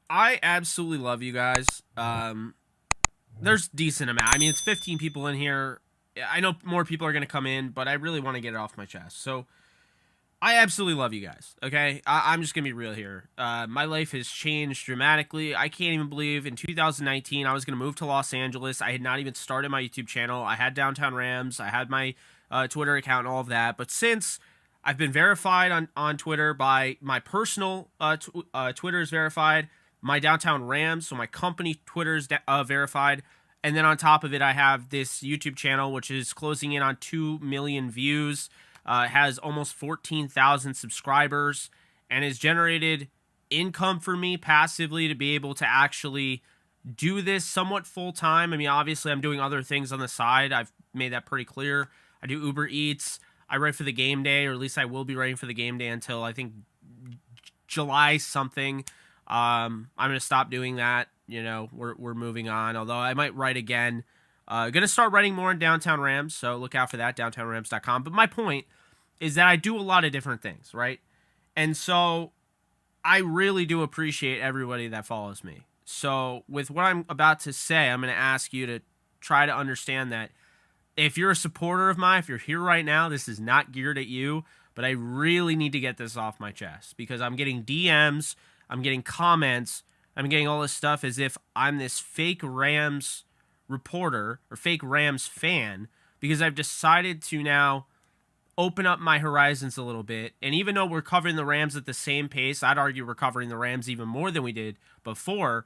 I absolutely love you guys. There's decent amount. I mean, it's 15 people in here. I know more people are going to come in, but I really want to get it off my chest. So I absolutely love you guys. Okay, I'm just gonna be real here. My life has changed dramatically. I can't even believe in 2019 I was gonna move to Los Angeles. I had not even started my YouTube channel. I had Downtown Rams. I had my Twitter account and all of that. But since I've been verified on Twitter by my personal Twitter is verified, my Downtown Rams, so my company Twitter is verified, and then on top of it, I have this YouTube channel which is closing in on 2 million views. Has almost 14,000 subscribers and has generated income for me passively to be able to actually do this somewhat full time. I mean, obviously, I'm doing other things on the side. I've made that pretty clear. I do Uber Eats. I write for the game day, or at least I will be writing for the game day until I think July something. I'm going to stop doing that. You know, we're moving on, although I might write again. Going to start writing more on Downtown Rams, so look out for that, downtownrams.com. But my point is that I do a lot of different things, right? And so I really do appreciate everybody that follows me. So with what I'm about to say, I'm going to ask you to try to understand that if you're a supporter of mine, if you're here right now, this is not geared at you, but I really need to get this off my chest because I'm getting DMs, I'm getting comments, I'm getting all this stuff as if I'm this fake Rams reporter or fake Rams fan because I've decided to now open up my horizons a little bit. And even though we're covering the Rams at the same pace, I'd argue we're covering the Rams even more than we did before.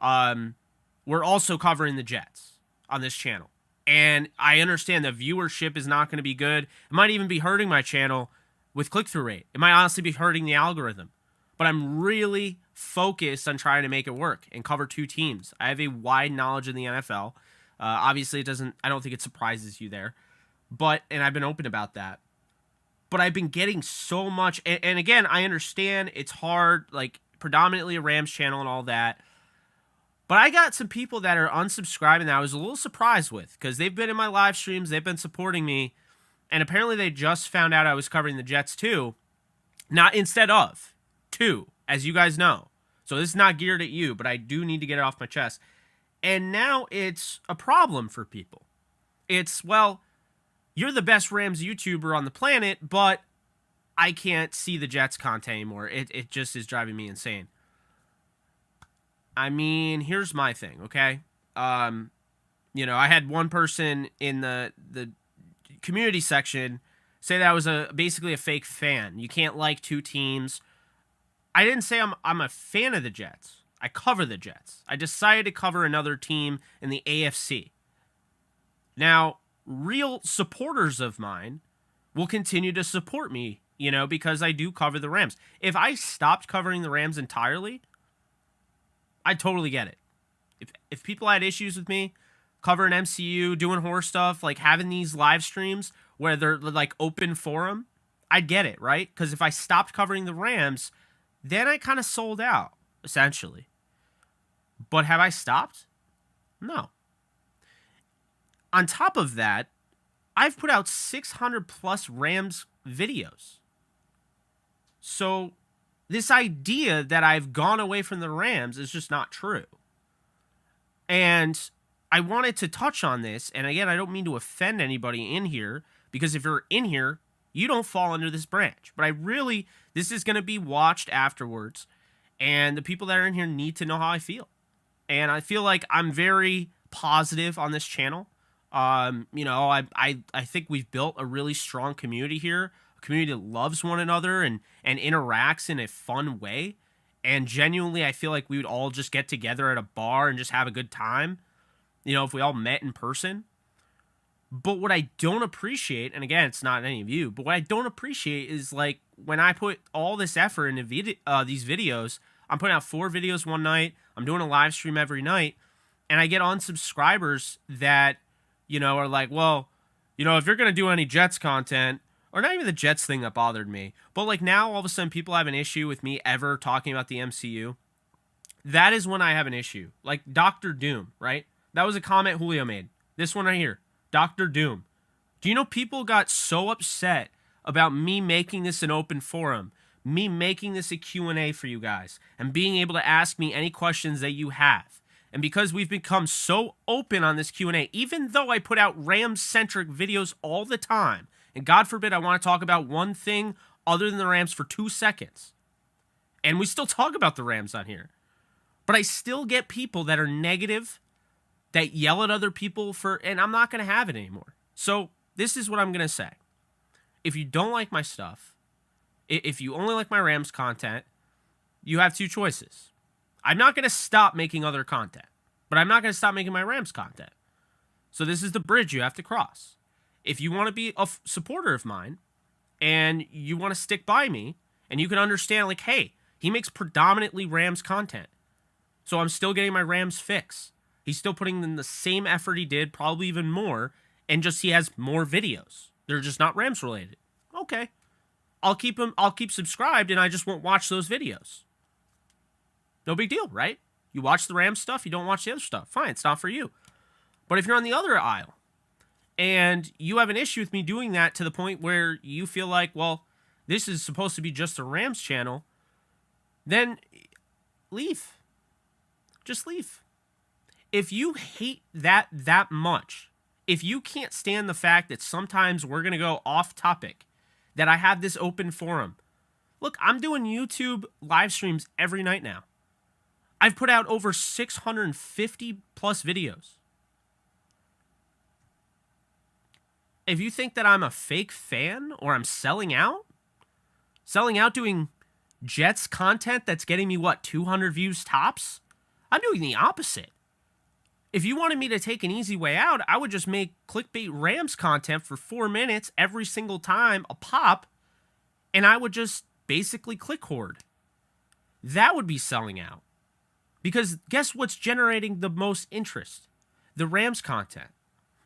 We're also covering the Jets on this channel. And I understand the viewership is not going to be good. It might even be hurting my channel with click-through rate. It might honestly be hurting the algorithm. But I'm really focused on trying to make it work and cover two teams. I have a wide knowledge in the NFL. Obviously, I don't think it surprises you there. And I've been open about that. But I've been getting so much, and again, I understand it's hard, like predominantly a Rams channel and all that. But I got some people that are unsubscribing that I was a little surprised with because they've been in my live streams, they've been supporting me, and apparently they just found out I was covering the Jets too, not instead of two, as you guys know. So this is not geared at you, but I do need to get it off my chest. And now it's a problem for people. It's, well, you're the best Rams YouTuber on the planet, but I can't see the Jets content anymore. It just is driving me insane. I mean, here's my thing, okay? I had one person in the community section say that I was basically a fake fan. You can't like two teams. I didn't say I'm a fan of the Jets. I cover the Jets. I decided to cover another team in the AFC. Now, real supporters of mine will continue to support me, because I do cover the Rams. If I stopped covering the Rams entirely, I totally get it. If people had issues with me covering MCU, doing horror stuff, like having these live streams where they're like open forum, I'd get it, right? Because if I stopped covering the Rams, then I kind of sold out, essentially. But have I stopped? No. On top of that, I've put out 600 plus Rams videos. So this idea that I've gone away from the Rams is just not true. And I wanted to touch on this. And again, I don't mean to offend anybody in here, because if you're in here, you don't fall under this branch. But this is going to be watched afterwards. And the people that are in here need to know how I feel. And I feel like I'm very positive on this channel. I think we've built a really strong community here, a community that loves one another and interacts in a fun way. And genuinely, I feel like we would all just get together at a bar and just have a good time, if we all met in person. But what I don't appreciate, and again, it's not any of you, but what I don't appreciate is like when I put all this effort into these videos, I'm putting out 4 videos one night, I'm doing a live stream every night, and I get unsubscribers that are like, well, if you're going to do any Jets content, or not even the Jets thing that bothered me, but like now all of a sudden people have an issue with me ever talking about the MCU. That is when I have an issue. Like Dr. Doom, right? That was a comment Julio made. This one right here, Dr. Doom. Do you know people got so upset about me making this an open forum me making this a Q&A for you guys and being able to ask me any questions that you have. And because we've become so open on this Q&A, even though I put out Rams-centric videos all the time, and God forbid I want to talk about one thing other than the Rams for 2 seconds, and we still talk about the Rams on here, but I still get people that are negative, that yell at other people and I'm not going to have it anymore. So this is what I'm going to say. If you don't like my stuff, if you only like my Rams content, you have 2 choices. I'm not going to stop making other content, but I'm not going to stop making my Rams content. So this is the bridge you have to cross. If you want to be a supporter of mine and you want to stick by me and you can understand, like, hey, he makes predominantly Rams content, so I'm still getting my Rams fix. He's still putting in the same effort he did, probably even more, and just he has more videos. They're just not Rams related. Okay. I'll keep subscribed and I just won't watch those videos. No big deal, right? You watch the Rams stuff, you don't watch the other stuff. Fine, it's not for you. But if you're on the other aisle and you have an issue with me doing that to the point where you feel like, well, this is supposed to be just a Rams channel, then leave. Just leave. If you hate that much, if you can't stand the fact that sometimes we're going to go off topic, that I have this open forum. Look, I'm doing YouTube live streams every night now. I've put out over 650 plus videos. If you think that I'm a fake fan or I'm selling out doing Jets content that's getting me, 200 views tops? I'm doing the opposite. If you wanted me to take an easy way out, I would just make clickbait Rams content for 4 minutes every single time a pop, and I would just basically click hoard. That would be selling out. Because guess what's generating the most interest? The Rams content.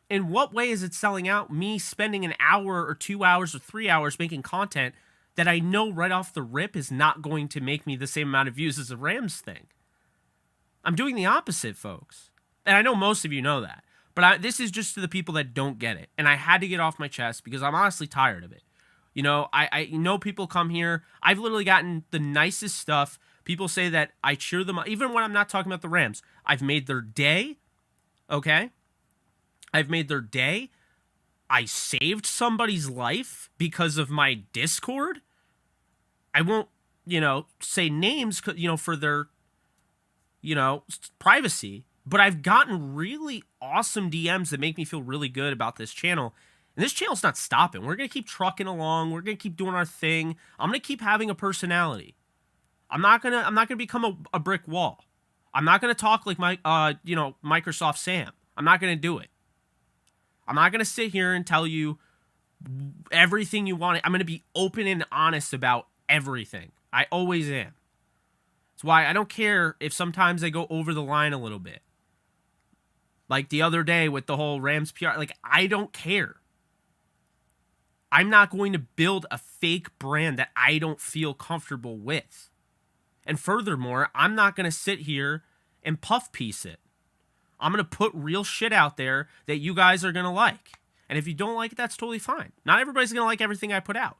In what way is it selling out? Me spending an hour or 2 hours or 3 hours making content that I know right off the rip is not going to make me the same amount of views as a Rams thing. I'm doing the opposite, folks. And I know most of you know that. But this is just to the people that don't get it. And I had to get off my chest because I'm honestly tired of it. You know, I know people come here. I've literally gotten the nicest stuff. People say that I cheer them up. Even when I'm not talking about the Rams. I've made their day. Okay? I've made their day. I saved somebody's life because of my Discord. I won't, say names, for their, privacy. But I've gotten really awesome DMs that make me feel really good about this channel. And this channel's not stopping. We're going to keep trucking along. We're going to keep doing our thing. I'm going to keep having a personality. I'm not going to become a brick wall. I'm not going to talk like Microsoft Sam. I'm not going to do it. I'm not going to sit here and tell you everything you want. I'm going to be open and honest about everything. I always am. That's why I don't care if sometimes I go over the line a little bit. Like the other day with the whole Rams PR. Like, I don't care. I'm not going to build a fake brand that I don't feel comfortable with. And furthermore, I'm not going to sit here and puff piece it. I'm going to put real shit out there that you guys are going to like. And if you don't like it, that's totally fine. Not everybody's going to like everything I put out.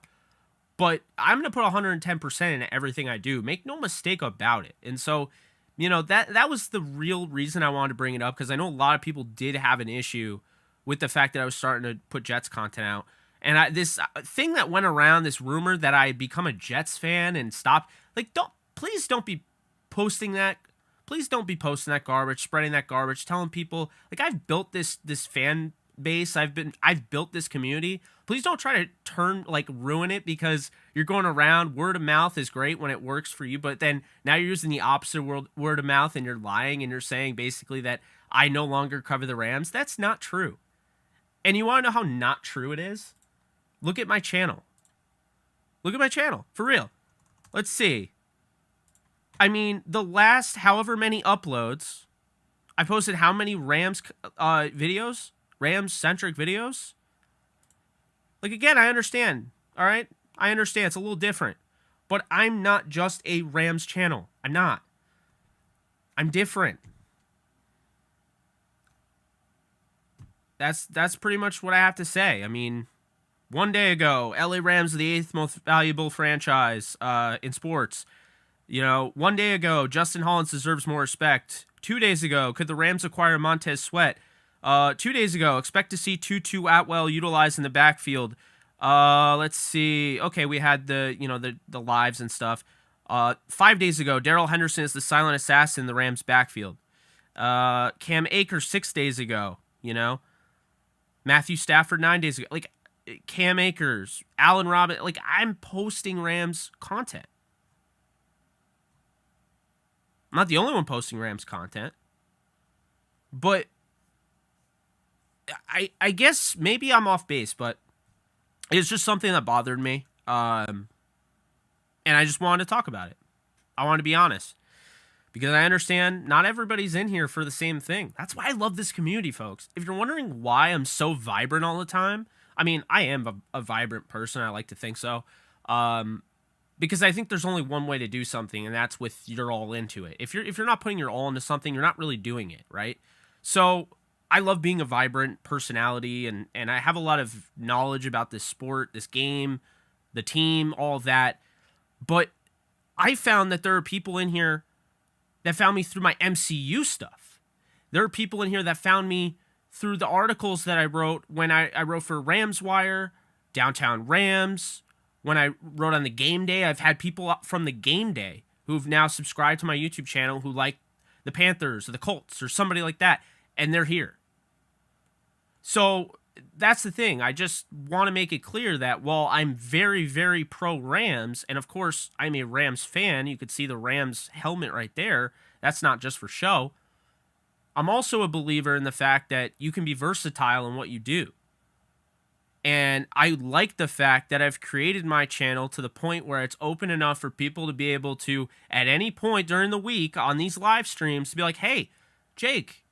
But I'm going to put 110% in everything I do. Make no mistake about it. And so, that was the real reason I wanted to bring it up, because I know a lot of people did have an issue with the fact that I was starting to put Jets content out. And this thing that went around, this rumor that I had become a Jets fan and stopped, please don't be posting that. Please don't be posting that garbage, spreading that garbage, telling people, I've built this fan base. I've built this community. Please don't try to ruin it because you're going around. Word of mouth is great when it works for you, but then now you're using the opposite word of mouth and you're lying and you're saying basically that I no longer cover the Rams. That's not true. And you want to know how not true it is? Look at my channel. Look at my channel. For real. Let's see. I mean, the last however many uploads, I posted how many Rams videos? Rams-centric videos? Again, I understand. All right? I understand. It's a little different. But I'm not just a Rams channel. I'm not. I'm different. That's pretty much what I have to say. I mean, 1 day ago, LA Rams are the 8th most valuable franchise in sports. 1 day ago, Justin Hollins deserves more respect. 2 days ago, could the Rams acquire Montez Sweat? 2 days ago, expect to see Tutu Atwell utilized in the backfield. Let's see. Okay, we had the lives and stuff. 5 days ago, Darrell Henderson is the silent assassin in the Rams backfield. Cam Akers 6 days ago, Matthew Stafford 9 days ago. Like, Cam Akers, Allen Robinson, like, I'm posting Rams content. I'm not the only one posting Rams content. But I guess maybe I'm off base, but it's just something that bothered me. And I just wanted to talk about it. I want to be honest. Because I understand not everybody's in here for the same thing. That's why I love this community, folks. If you're wondering why I'm so vibrant all the time, I mean, I am a vibrant person. I like to think so. Because I think there's only one way to do something, and that's with you're all into it. If you're not putting your all into something, you're not really doing it, right? So I love being a vibrant personality, and I have a lot of knowledge about this sport, this game, the team, all of that. But I found that there are people in here that found me through my MCU stuff. There are people in here that found me through the articles that I wrote when I wrote for Rams Wire, Downtown Rams, when I wrote on the Game Day. I've had people from the Game Day who've now subscribed to my YouTube channel who like the Panthers or the Colts or somebody like that, and they're here. So that's the thing. I just want to make it clear that while I'm very, very pro Rams, and of course I'm a Rams fan, you could see the Rams helmet right there. That's not just for show. I'm also a believer in the fact that you can be versatile in what you do. And I like the fact that I've created my channel to the point where it's open enough for people to be able to, at any point during the week on these live streams, to be like, hey, Jake,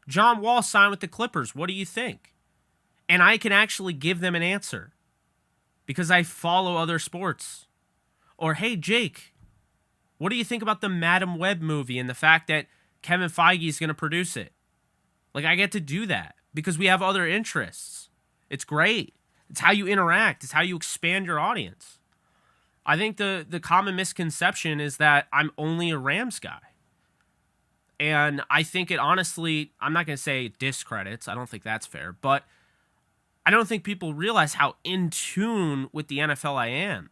John Wall signed with the Clippers. What do you think? And I can actually give them an answer because I follow other sports. Or, hey, Jake, what do you think about the Madam Web movie and the fact that Kevin Feige is going to produce it? Like, I get to do that because we have other interests. It's great. It's how you interact. It's how you expand your audience. I think the common misconception is that I'm only a Rams guy. And I think it honestly, I'm not going to say discredits. I don't think that's fair. But I don't think people realize how in tune with the NFL I am.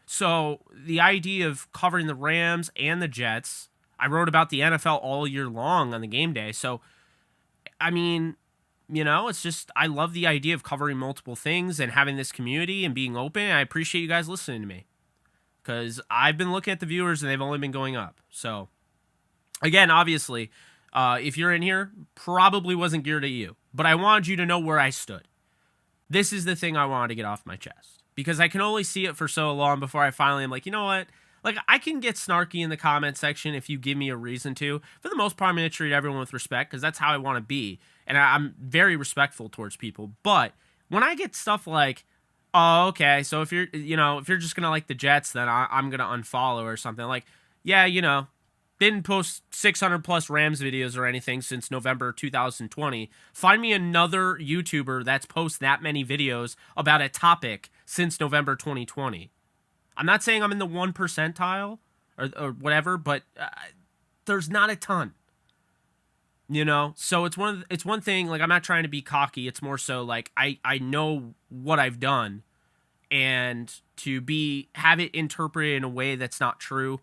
So the idea of covering the Rams and the Jets, I wrote about the NFL all year long on the Game Day. So, I mean, it's just, I love the idea of covering multiple things and having this community and being open. I appreciate you guys listening to me because I've been looking at the viewers and they've only been going up. So, again, obviously, if you're in here, probably wasn't geared at you. But I wanted you to know where I stood. This is the thing I wanted to get off my chest. Because I can only see it for so long before I finally am like, you know what? Like, I can get snarky in the comment section if you give me a reason to. For the most part, I'm going to treat everyone with respect because that's how I want to be. And I'm very respectful towards people. But when I get stuff like, oh, okay, so if you're just going to like the Jets, then I'm going to unfollow or something. Like, yeah, didn't post 600 plus Rams videos or anything since November 2020. Find me another YouTuber that's posted that many videos about a topic since November 2020. I'm not saying I'm in the 1 percentile or whatever, but there's not a ton. So it's one thing, like, I'm not trying to be cocky. It's more so like I know what I've done, and to have it interpreted in a way that's not true,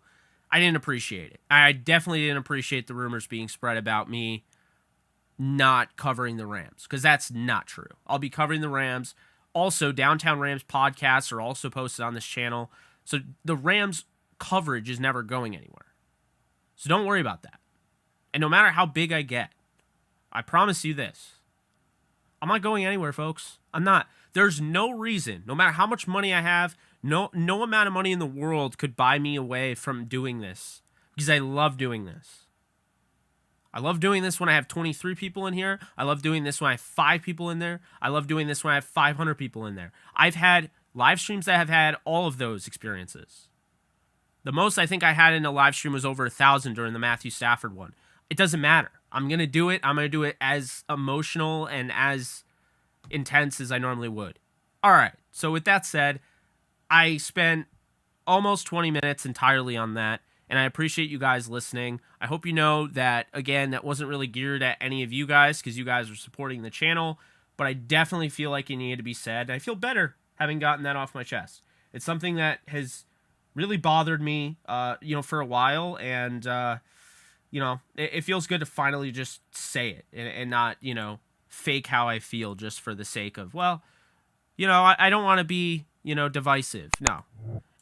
I didn't appreciate it. I definitely didn't appreciate the rumors being spread about me not covering the Rams, because that's not true. I'll be covering the Rams. Also, Downtown Rams podcasts are also posted on this channel. So the Rams coverage is never going anywhere. So don't worry about that. And no matter how big I get, I promise you this. I'm not going anywhere, folks. I'm not. There's no reason, no matter how much money I have, no amount of money in the world could buy me away from doing this, because I love doing this. I love doing this when I have 23 people in here. I love doing this when I have 5 people in there. I love doing this when I have 500 people in there. I've had live streams that have had all of those experiences. The most I think I had in a live stream was over 1,000 during the Matthew Stafford one. It doesn't matter. I'm going to do it. I'm going to do it as emotional and as intense as I normally would. All right. So with that said, I spent almost 20 minutes entirely on that, and I appreciate you guys listening. I hope you know that, again, that wasn't really geared at any of you guys because you guys are supporting the channel, but I definitely feel like it needed to be said, and I feel better having gotten that off my chest. It's something that has really bothered me, for a while, and, it feels good to finally just say it and not, fake how I feel just for the sake of, well, I don't want to be, divisive. No,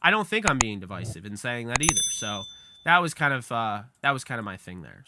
I don't think I'm being divisive in saying that either. So that was kind of my thing there.